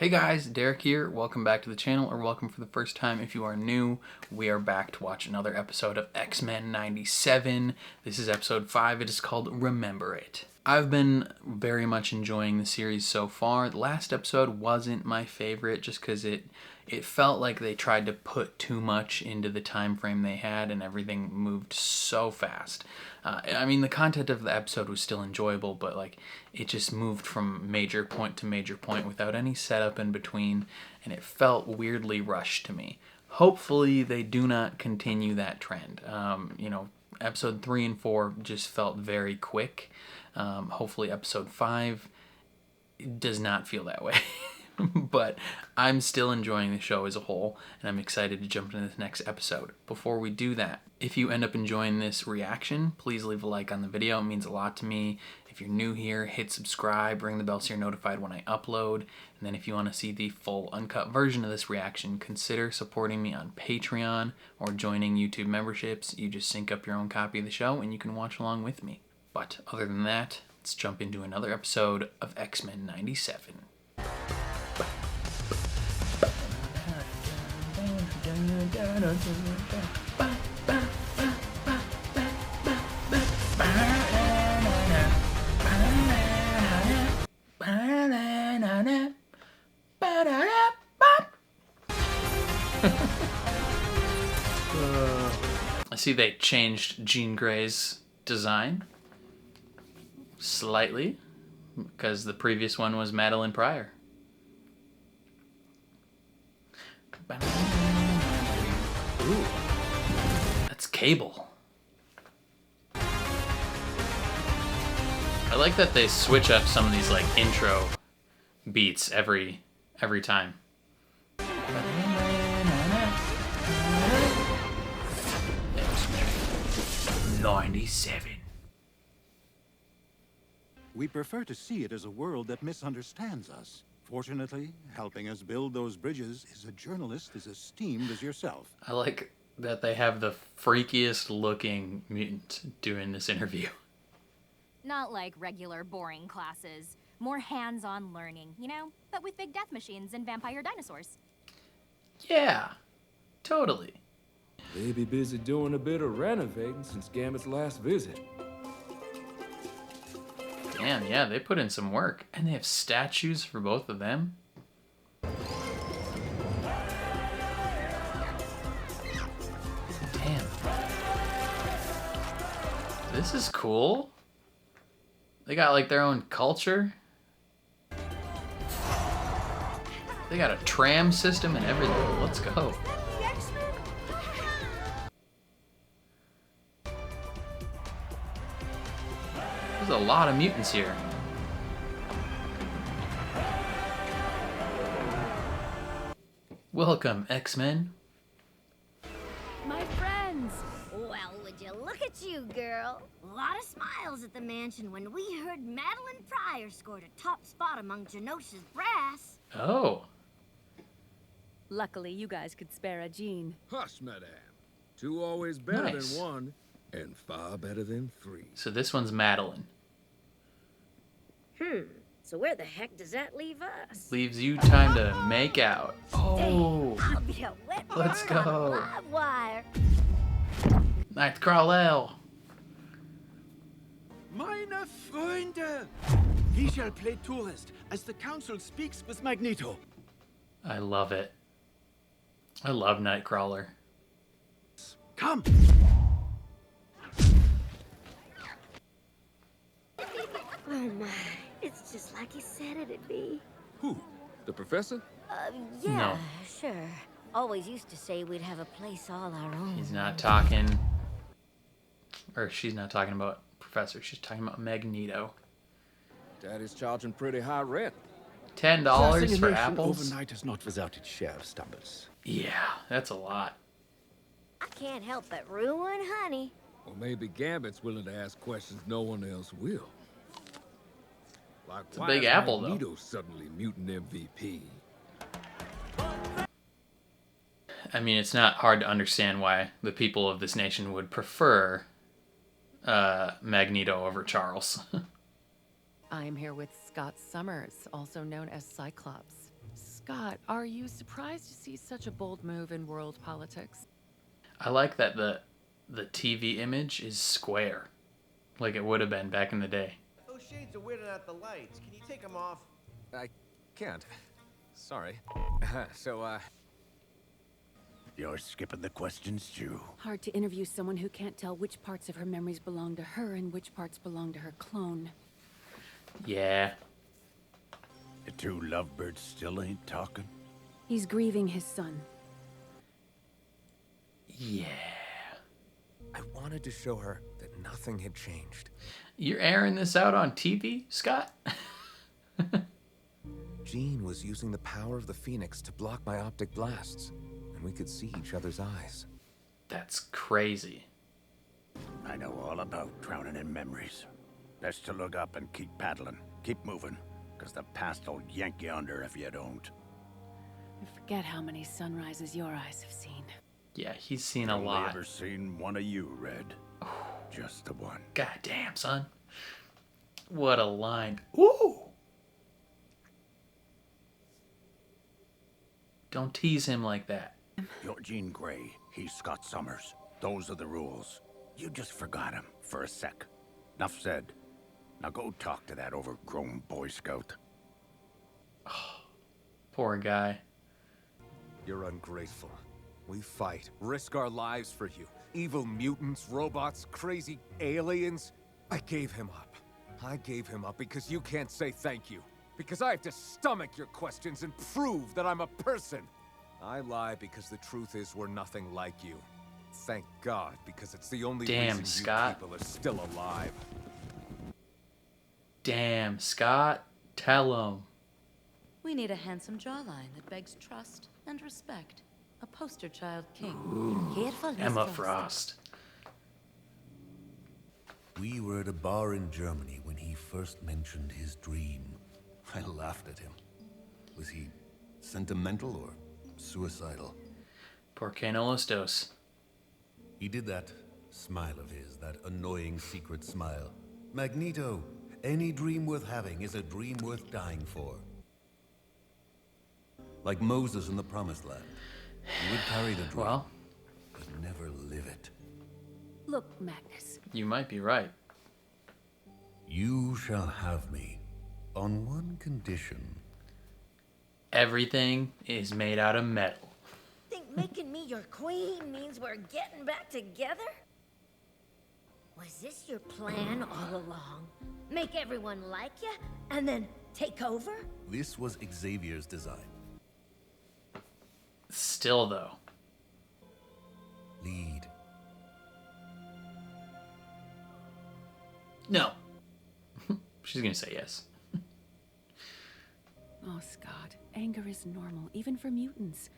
Hey guys, Derek here. Welcome back to the channel, or welcome for the first time if you are new. We are back to watch another episode of X-Men 97. This is episode 5. It is called Remember It. I've been very much enjoying the series so far. The last episode wasn't my favorite just because it felt like they tried to put too much into the time frame they had and everything moved so fast. I mean, the content of the episode was still enjoyable, but like it just moved from major point to major point without any setup in between, and it felt weirdly rushed to me. Hopefully they do not continue that trend. Episode 3 and 4 just felt very quick. Hopefully episode 5 does not feel that way. But I'm still enjoying the show as a whole, and I'm excited to jump into this next episode. Before we do that, if you end up enjoying this reaction, please leave a like on the video. It means a lot to me. If you're new here, hit subscribe, ring the bell so you're notified when I upload. And then if you want to see the full uncut version of this reaction, consider supporting me on Patreon or joining YouTube memberships. You just sync up your own copy of the show and you can watch along with me. But other than that, let's jump into another episode of X-Men 97. I see they changed Jean Grey's design slightly because the previous one was Madeline Pryor. Ooh, that's Cable. I like that they switch up some of these like intro beats every time. 97. We prefer to see it as a world that misunderstands us. Fortunately, helping us build those bridges is a journalist as esteemed as yourself. I like that they have the freakiest looking mutant doing this interview. Not like regular boring classes. More hands-on learning, you know? But with big death machines and vampire dinosaurs. Yeah, totally. They be busy doing a bit of renovating since Gambit's last visit. Damn, yeah, they put in some work. And they have statues for both of them. Damn. This is cool. They got like their own culture. They got a tram system and everything. Let's go. There's a lot of mutants here. Welcome, X-Men. My friends! Well, would you look at you, girl? A lot of smiles at the mansion when we heard Madeline Pryor scored a top spot among Genosha's brass. Oh. Luckily, you guys could spare a Jean. Hush, madame. Two always better Nice. than one, and far better than three. So this one's Madeline. So where the heck does that leave us? Leaves you time to make out. Oh. I'll be a wet Let's bird on a go. live wire. Nightcrawler. Meine Freunde! We shall play tourist as the council speaks with Magneto. I love it. I love Nightcrawler. Come! Oh my, it's just like he said it'd be. Who? The professor? Yeah, No. sure. Always used to say we'd have a place all our own. He's not talking, or she's not talking about Professor. She's talking about Magneto. Daddy's charging pretty high rent. $10 for apples? Overnight is not without its share of stumbles. Yeah, that's a lot. I can't help but ruin honey. Or maybe Gambit's willing to ask questions no one else will. Like, a why big is apple, though. Magneto suddenly mutant MVP? I mean, it's not hard to understand why the people of this nation would prefer Magneto over Charles. I am here with Scott Summers, also known as Cyclops. Scott, are you surprised to see such a bold move in world politics? I like that the TV image is square, like it would have been back in the day. Those shades are weirding out the lights. Can you take them off? I can't. Sorry. So, You're skipping the questions, too. Hard to interview someone who can't tell which parts of her memories belong to her and which parts belong to her clone. Yeah. The two lovebirds still ain't talking? He's grieving his son. Yeah. I wanted to show her that nothing had changed. You're airing this out on TV, Scott? Jean was using the power of the Phoenix to block my optic blasts, and we could see each other's eyes. That's crazy. I know all about drowning in memories. Best to look up and keep paddling. Keep moving, because the past'll yank you under if you don't. I forget how many sunrises your eyes have seen. Yeah, he's seen a Only lot. ever seen one of you, Red. Just the one. God damn, son. What a line. Ooh! Don't tease him like that. You're Jean Grey. He's Scott Summers. Those are the rules. You just forgot him for a sec. Enough said. Now go talk to that overgrown Boy Scout. Poor guy. You're ungrateful. We fight, risk our lives for you. Evil mutants, robots, crazy aliens. I gave him up. I gave him up because you can't say thank you. Because I have to stomach your questions and prove that I'm a person. I lie because the truth is we're nothing like you. Thank God, because it's the only Damn, reason Scott. you people are still alive. Damn, Scott. Tell him. We need a handsome jawline that begs trust and respect. A poster child king. Careful, Miss Emma Frost. Frost. We were at a bar in Germany when he first mentioned his dream. I laughed at him. Was he sentimental or suicidal? Por qué no los dos? He did that smile of his, that annoying secret smile. Magneto, any dream worth having is a dream worth dying for. Like Moses in the Promised Land. He would carry the dream, Well, but never live it. Look, Magnus. you might be right. You shall have me, on one condition. Everything is made out of metal. Think making me your queen means we're getting back together? Was this your plan all along? Make everyone like you, and then take over? This was Xavier's design. Still, though. Lead. No. She's gonna say yes. Oh, Scott, anger is normal, even for mutants.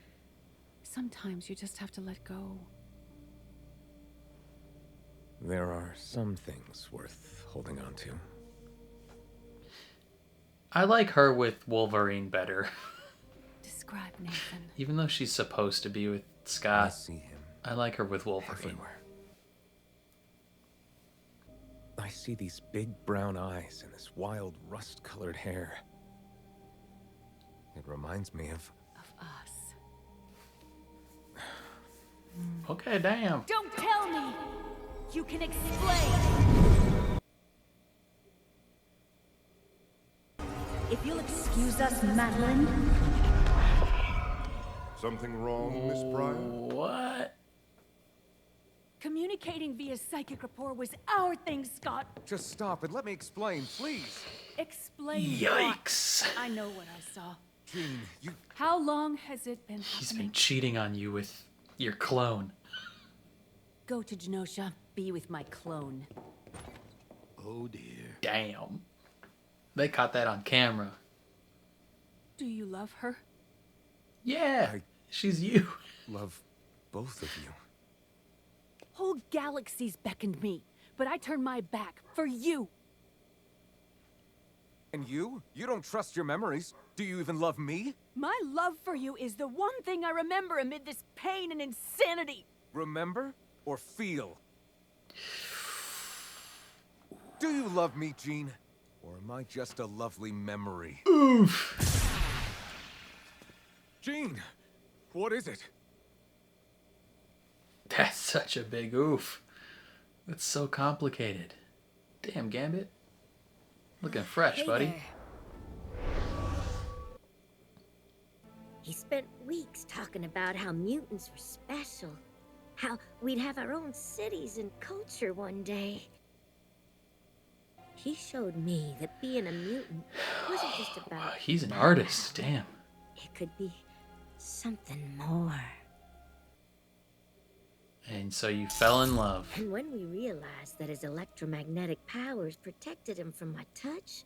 Sometimes you just have to let go. There are some things worth holding on to. I like her with Wolverine better. Describe Nathan. Even though she's supposed to be with I Scott, see him I like her with Wolverine. everywhere. I see these big brown eyes and this wild rust-colored hair. It reminds me of... Us. Okay, damn. Don't tell me! You can explain! If you'll excuse us, Madeline. Something wrong, Miss Pryor? What? Communicating via psychic rapport was our thing, Scott. Just stop and let me explain, please. Explain Yikes. what? I know what I saw. Jean, you... How long has it been He's happening? been cheating on you with your clone. Go to Genosha, be with my clone. Oh dear. Damn. They caught that on camera. Do you love her? Yeah, I- she's you. love both of you. Whole galaxies beckoned me, but I turned my back for you. And you? You don't trust your memories. Do you even love me? My love for you is the one thing I remember amid this pain and insanity. Remember or feel? Do you love me, Jean? Or am I just a lovely memory? Oof. Jean, what is it? That's such a big oof. That's so complicated. Damn, Gambit. Looking fresh, Hey buddy. there. He spent weeks talking about how mutants were special. How we'd have our own cities and culture one day. He showed me that being a mutant wasn't just about... He's an artist, damn. It could be something more. And so you fell in love. And when we realized that his electromagnetic powers protected him from my touch,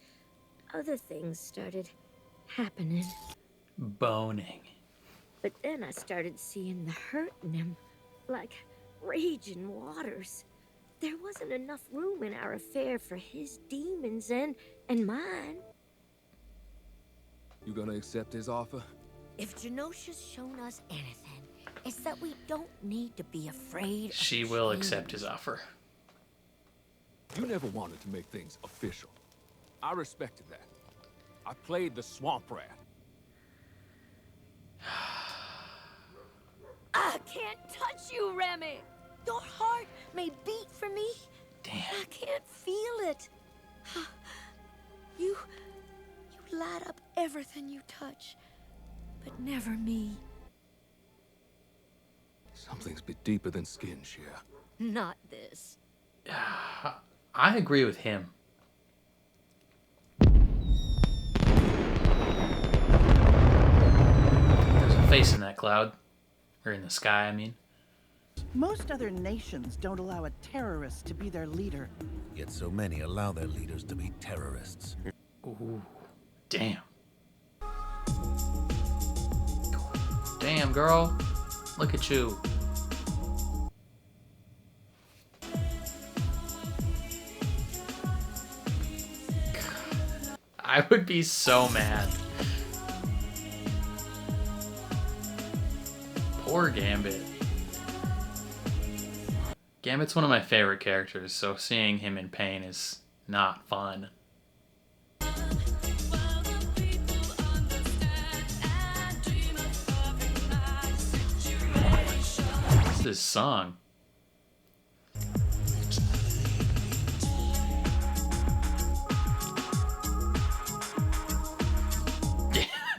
other things started happening. Boning. But then I started seeing the hurt in him, like raging waters. There wasn't enough room in our affair for his demons and mine. You gonna accept his offer? If Genosha's shown us anything, it's that we don't need to be afraid of She will change. accept his offer. You never wanted to make things official. I respected that. I played the swamp rat. I can't touch you, Remy. Your heart may beat for me. Damn. I can't feel it. You light up everything you touch, but never me. Something's a bit deeper than skin, Cher. Not this. I agree with him. There's a face in that cloud. Or in the sky, I mean. Most other nations don't allow a terrorist to be their leader. Yet so many allow their leaders to be terrorists. Ooh, damn. Damn, girl. Look at you. I would be so mad. Poor Gambit. Gambit's one of my favorite characters, so seeing him in pain is not fun. What's this song?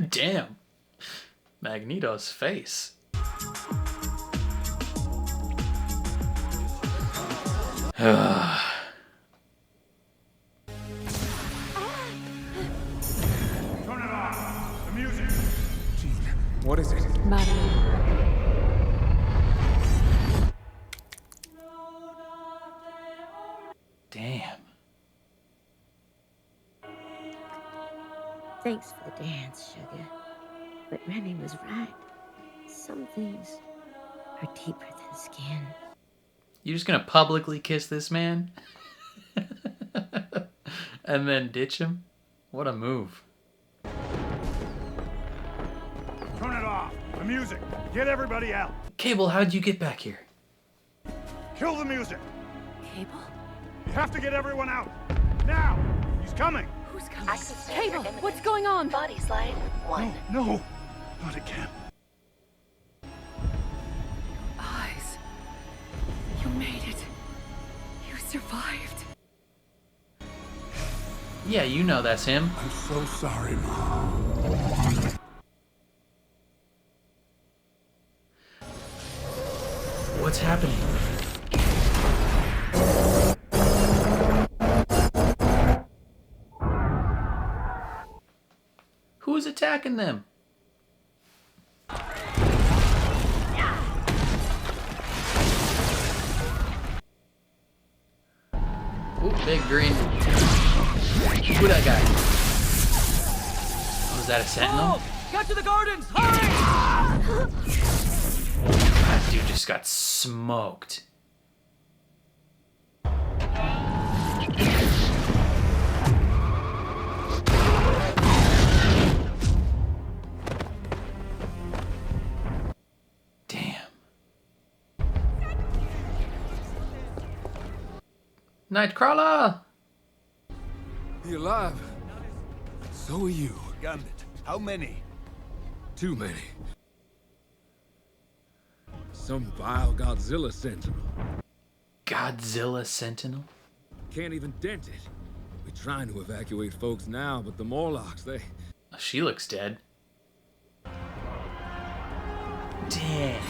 Damn. Magneto's face. Turn it off! The music! Jean, what is it? Damn. Thanks for the dance, sugar. But Remy was right. Some things are deeper than skin. You just gonna publicly kiss this man? And then ditch him? What a move. Turn it off! The music! Get everybody out! Cable, how'd you get back here? Kill the music! Cable? You have to get everyone out! Now! He's coming! Who's coming? Cable, what's going on? Body slide 1. No! Not again. Eyes. You made it. You survived. Yeah, you know that's him. I'm so sorry, Mom. What's happening? Who's attacking them? Ooh, big green. Who that guy? Oh, is that a sentinel? Get to the gardens! Hurry! That dude just got smoked. Damn. Nightcrawler! You alive? So are you. Gambit, how many? too many. Some vile Godzilla sentinel. Godzilla Sentinel? Can't even dent it. We're trying to evacuate folks now, but the Morlocks, they... Oh, she looks dead. Damn.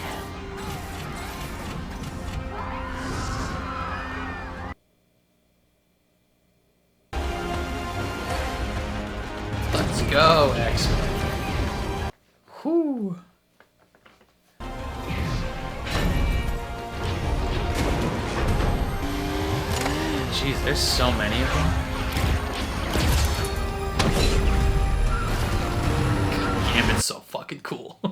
Let's go, X-Men. Whew. Jeez, there's so many of them. Gambit's so fucking cool. Who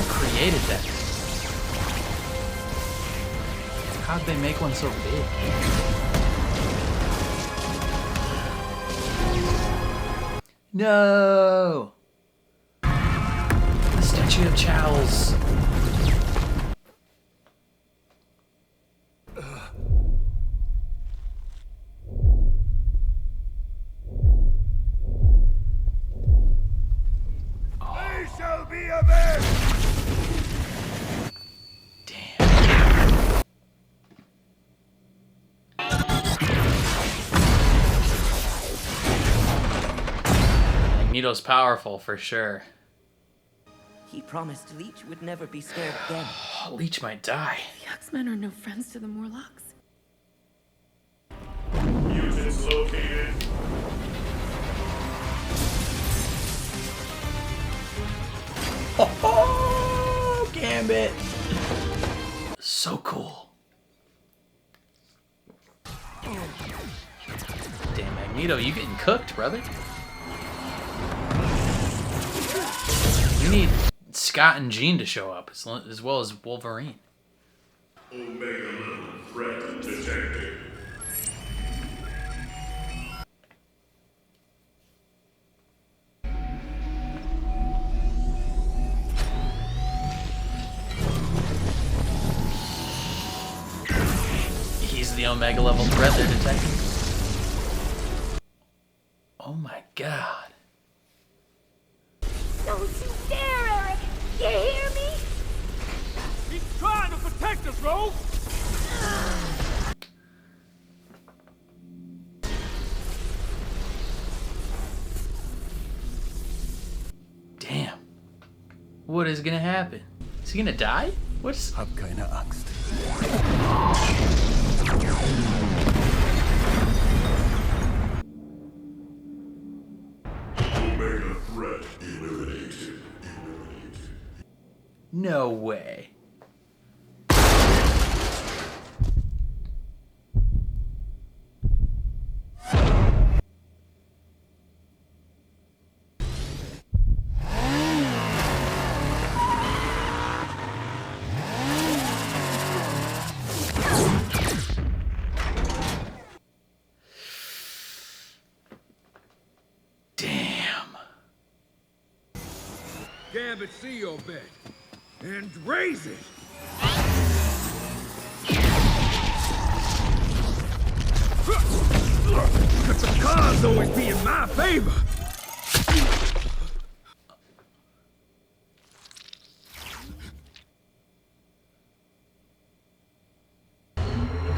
created that? How'd they make one so big? No! The statue of Charles. They shall be avenged! Magneto's powerful for sure. He promised Leech would never be scared again. Leech might die. The X-Men are no friends to the Morlocks. Mutants located. Oh, Gambit! So cool. Damn, Magneto, you getting cooked, brother? We need Scott and Jean to show up, as well as Wolverine. Omega level threat detected. He's the Omega level threat they're detecting. Oh my god. Don't you dare, Eric! You hear me? He's trying to protect us, Rose! Damn. What is gonna happen? Is he gonna die? What's... Hab keine Angst. Omega threat eliminated. No way. Gambit, see your bet. And raise it! The cards always be in my favor!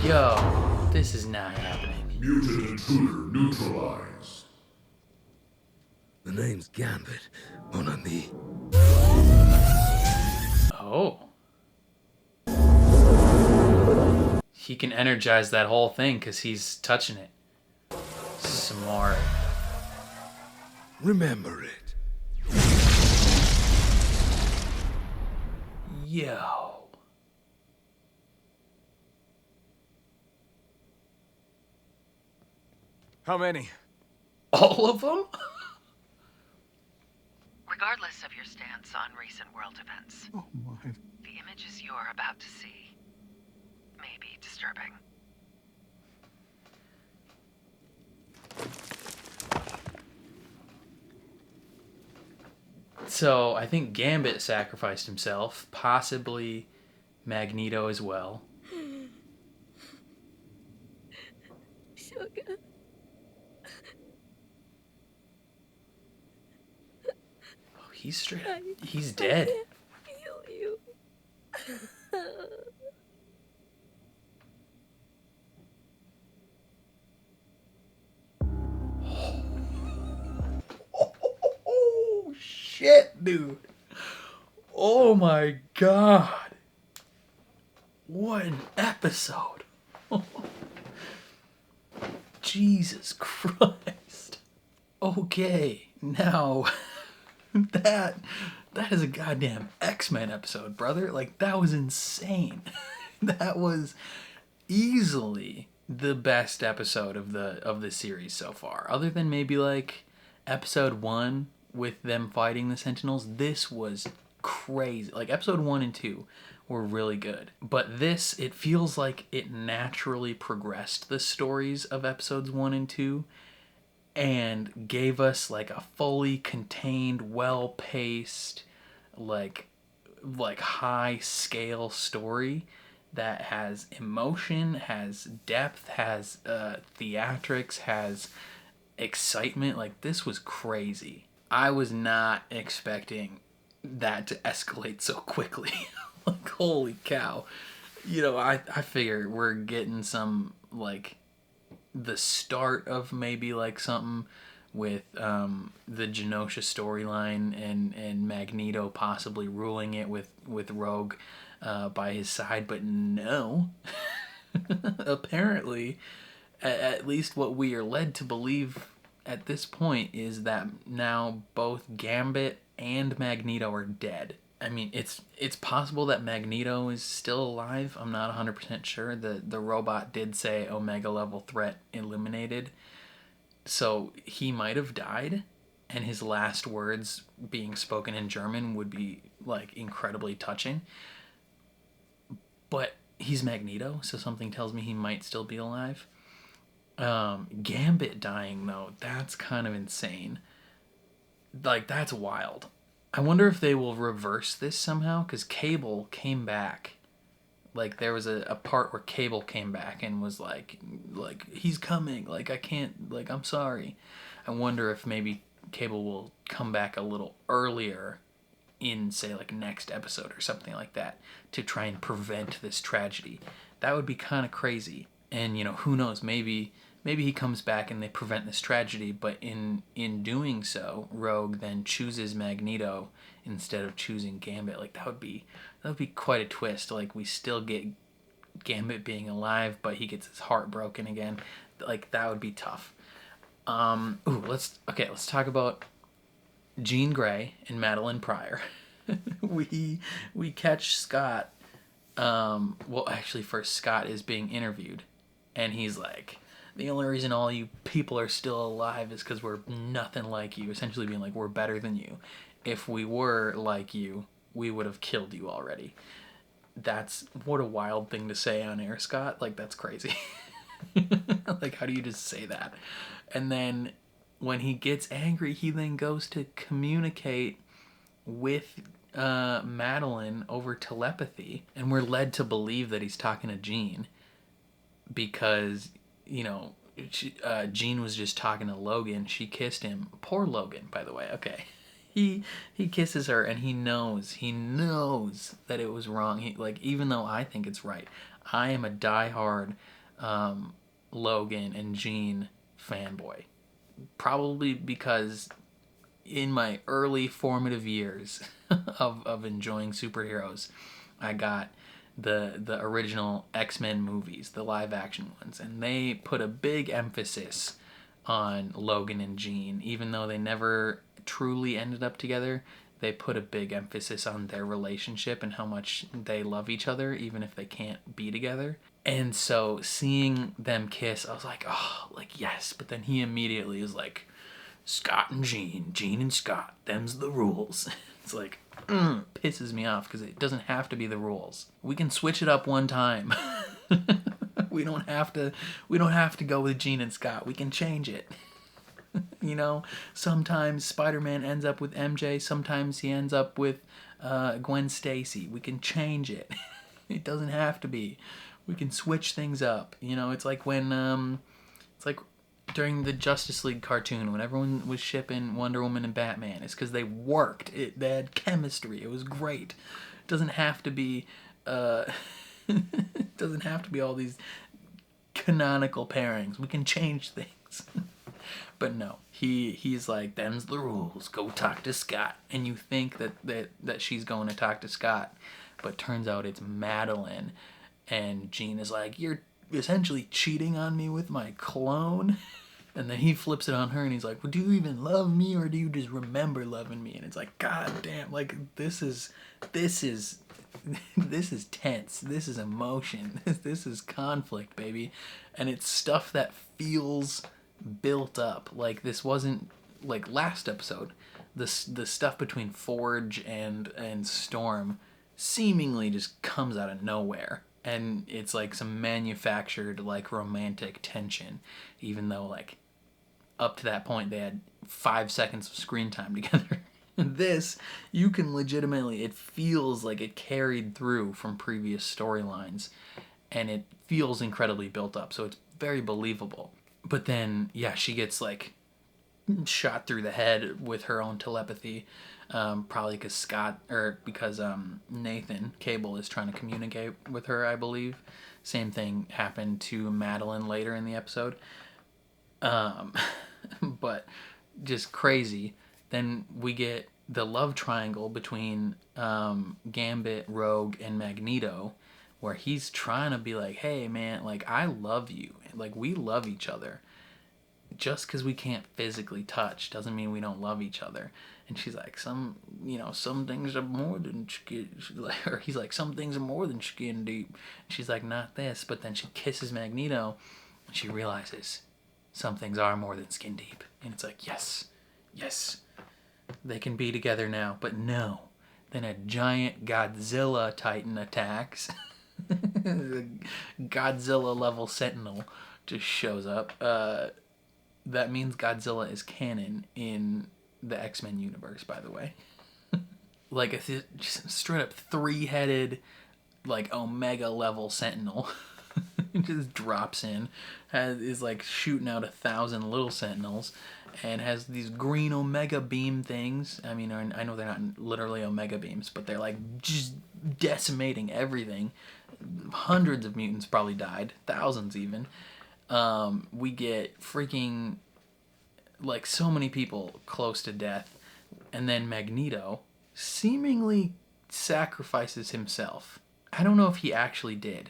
Yo, this is not happening. Mutant intruder neutralized. The name's Gambit, mon ami. Oh. He can energize that whole thing because he's touching it. Smart. Remember it. Yo. How many? All of them? Regardless of your stance on recent world events, Oh my. the images you're about to see may be disturbing. So, I think Gambit sacrificed himself, possibly Magneto as well. Sugar. He's straight up. He's dead. I can't feel you. Oh, shit, dude. Oh, my God. What an episode. Jesus Christ. Okay, now that is a goddamn X-Men episode, brother. Like, that was insane. That was easily the best episode of the series so far. Other than maybe like episode 1 with them fighting the Sentinels, this was crazy. Like episode 1 and 2 were really good. But this, it feels like it naturally progressed the stories of episodes 1 and 2 and gave us like a fully contained, well-paced, like high scale story that has emotion, has depth, has theatrics, has excitement. Like, this was crazy. I was not expecting that to escalate so quickly. Like, holy cow. You know, I figure we're getting some, like, the start of maybe, like, something with the Genosha storyline and Magneto possibly ruling it with Rogue by his side, but no. Apparently, at least what we are led to believe at this point is that now both Gambit and Magneto are dead. I mean, it's possible that Magneto is still alive. I'm not 100% sure. The robot did say Omega level threat eliminated. So he might have died, and his last words being spoken in German would be like incredibly touching. But he's Magneto, so something tells me he might still be alive. Gambit dying though, that's kind of insane. Like, that's wild. I wonder if they will reverse this somehow, because Cable came back. Like, there was a part where Cable came back and was like, he's coming, like, I can't, like, I'm sorry. I wonder if maybe Cable will come back a little earlier in, say, like, next episode or something like that to try and prevent this tragedy. That would be kind of crazy. And, you know, who knows, maybe he comes back and they prevent this tragedy, but in doing so, Rogue then chooses Magneto instead of choosing Gambit. Like, that would be quite a twist. Like, we still get Gambit being alive, but he gets his heart broken again. Like, that would be tough. Let's talk about Jean Grey and Madeline Pryor. we catch Scott. Well, actually, first Scott is being interviewed, and he's like, the only reason all you people are still alive is because we're nothing like you. Essentially being like, we're better than you. If we were like you, we would have killed you already. That's, what a wild thing to say on air, Scott. Like, that's crazy. Like, how do you just say that? And then when he gets angry, he then goes to communicate with Madeline over telepathy. And we're led to believe that he's talking to Jean because, you know, Jean was just talking to Logan. She kissed him. Poor Logan, by the way. Okay. He kisses her and he knows that it was wrong. He, like, even though I think it's right, I am a diehard Logan and Jean fanboy. Probably because in my early formative years of enjoying superheroes, I got the original X-Men movies, the live action ones, and they put a big emphasis on Logan and Jean. Even though they never truly ended up together, they put a big emphasis on their relationship and how much they love each other, even if they can't be together. And so seeing them kiss, I was like, oh, like, yes. But then he immediately is like, Scott and Jean and Scott, them's the rules. It's like, pisses me off because it doesn't have to be the rules. We can switch it up one time. We don't have to go with Jean and Scott. We can change it. You know, sometimes Spider-Man ends up with MJ, sometimes he ends up with Gwen Stacy. We can change it. It doesn't have to be. We can switch things up. You know, it's like when during the Justice League cartoon when everyone was shipping Wonder Woman and Batman. It's because they worked. They had chemistry. It was great. It doesn't have to be it doesn't have to be all these canonical pairings. We can change things. But no, he's like, them's the rules. Go talk to Scott. And you think that she's going to talk to Scott, but turns out it's Madeline. And Jean is like, you're essentially cheating on me with my clone. And then he flips it on her and he's like, well, do you even love me or do you just remember loving me? And it's like, God damn, like this is tense. This is emotion. This is conflict, baby. And it's stuff that feels built up. Like this wasn't like last episode. The stuff between Forge and Storm seemingly just comes out of nowhere. And it's like some manufactured like romantic tension, even though like up to that point they had 5 seconds of screen time together. This, you can legitimately, it feels like it carried through from previous storylines, and it feels incredibly built up, so it's very believable. But then, yeah, she gets like shot through the head with her own telepathy, probably because Nathan Cable is trying to communicate with her, I believe. Same thing happened to Madeline later in the episode. But just crazy. Then we get the love triangle between Gambit, Rogue, and Magneto, where he's trying to be like, hey man, like I love you, like we love each other. Just because we can't physically touch doesn't mean we don't love each other. And she's like, some things are more than skin, or he's like, some things are more than skin deep. And she's like, not this. But then she kisses Magneto and she realizes some things are more than skin deep. And it's like, yes, they can be together now. But no. Then a giant Godzilla Titan attacks. Godzilla level Sentinel just shows up. That means Godzilla is canon in the X-Men universe, by the way. Like a just straight up 3-headed, like Omega level Sentinel. Just drops in, is like shooting out 1,000 little Sentinels, and has these green Omega beam things. I mean, I know they're not literally Omega beams, but they're like just decimating everything. Hundreds of mutants probably died, thousands even. We get freaking like so many people close to death, and then Magneto seemingly sacrifices himself. I don't know if he actually did,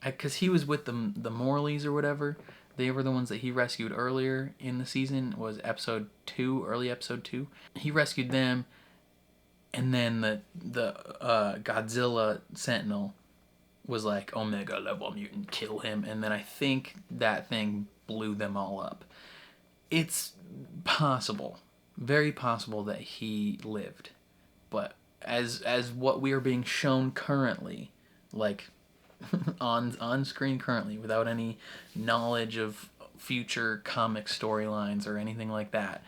because he was with the Morleys or whatever. They were the ones that he rescued earlier in the season. Was episode 2, early episode 2. He rescued them, and then the Godzilla Sentinel was like, Omega level mutant, kill him. And then I think that thing blew them all up. It's possible, very possible that he lived. But as what we are being shown currently, like on screen currently, without any knowledge of future comic storylines or anything like that,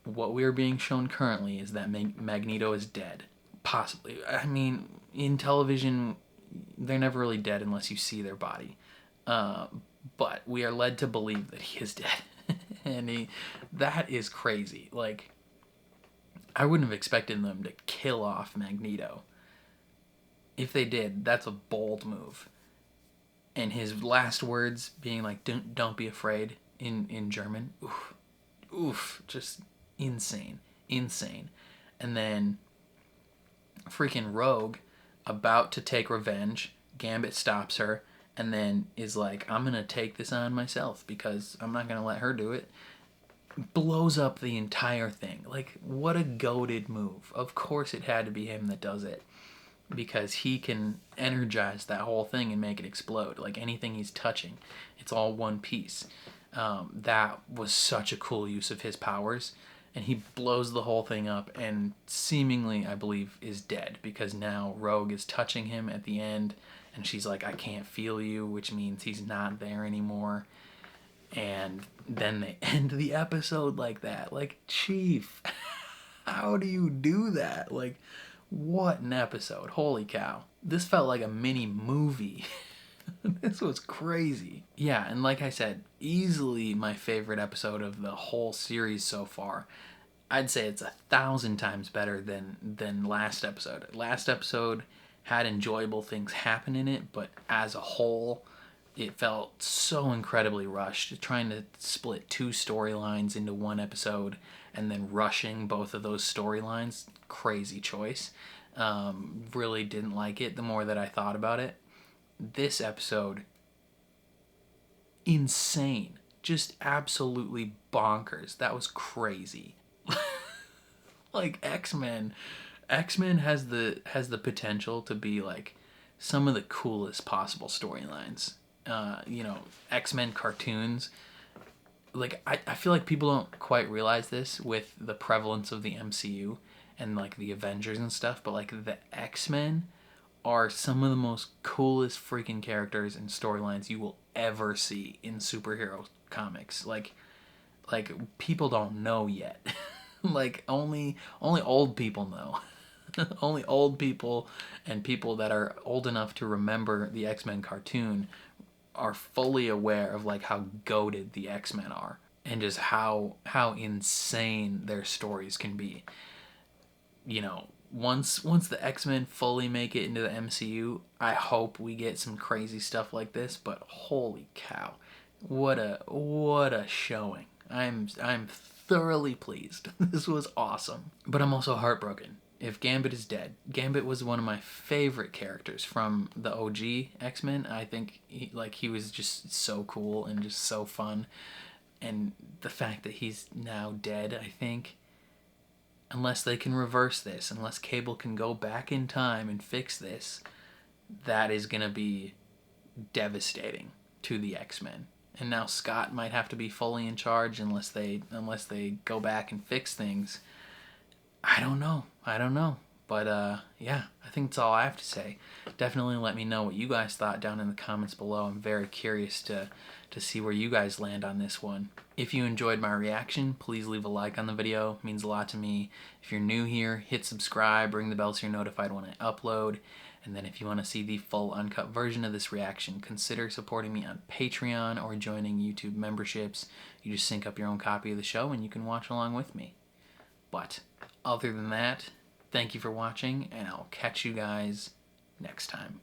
what we are being shown currently is that Magneto is dead. Possibly. I mean, in television, they're never really dead unless you see their body. But we are led to believe that he is dead. And that is crazy. Like, I wouldn't have expected them to kill off Magneto. If they did, that's a bold move. And his last words being like, don't be afraid in German. Oof, just insane. And then freaking Rogue, about to take revenge, Gambit stops her, and then is like, I'm gonna take this on myself because I'm not gonna let her do it. Blows up the entire thing. Like, what a goated move. Of course it had to be him that does it, because he can energize that whole thing and make it explode. Like anything he's touching, it's all one piece. That was such a cool use of his powers. And he blows the whole thing up and seemingly, I believe, is dead, because now Rogue is touching him at the end and she's like, I can't feel you, which means he's not there anymore. And then they end the episode like that. Like, Chief, how do you do that? Like, what an episode. Holy cow. This felt like a mini movie. This was crazy. Yeah, and like I said, easily my favorite episode of the whole series so far. I'd say it's 1,000 times better than last episode. Last episode had enjoyable things happen in it, but as a whole, it felt so incredibly rushed. Trying to split two storylines into one episode and then rushing both of those storylines, crazy choice. Really didn't like it the more that I thought about it. This episode, insane. Just absolutely bonkers. That was crazy. Like X-Men has the potential to be like some of the coolest possible storylines. X-Men cartoons, like I feel like people don't quite realize this with the prevalence of the MCU and like the Avengers and stuff, but like the X-Men are some of the most coolest freaking characters and storylines you will ever see in superhero comics. Like people don't know yet. Like only old people know. Only old people and people that are old enough to remember the X-Men cartoon are fully aware of like how goated the X-Men are and just how insane their stories can be. Once the X-Men fully make it into the MCU, I hope we get some crazy stuff like this, but holy cow. What a showing. I'm thoroughly pleased. This was awesome. But I'm also heartbroken. If Gambit is dead, Gambit was one of my favorite characters from the OG X-Men. I think he was just so cool and just so fun. And the fact that he's now dead, I think, unless they can reverse this, unless Cable can go back in time and fix this, that is going to be devastating to the X-Men. And now Scott might have to be fully in charge unless they go back and fix things. I don't know. But yeah, I think that's all I have to say. Definitely let me know what you guys thought down in the comments below. I'm very curious to see where you guys land on this one. If you enjoyed my reaction, please leave a like on the video. It means a lot to me. If you're new here, hit subscribe, ring the bell so you're notified when I upload. And then if you want to see the full uncut version of this reaction, consider supporting me on Patreon or joining YouTube memberships. You just sync up your own copy of the show and you can watch along with me. But other than that, thank you for watching, and I'll catch you guys next time.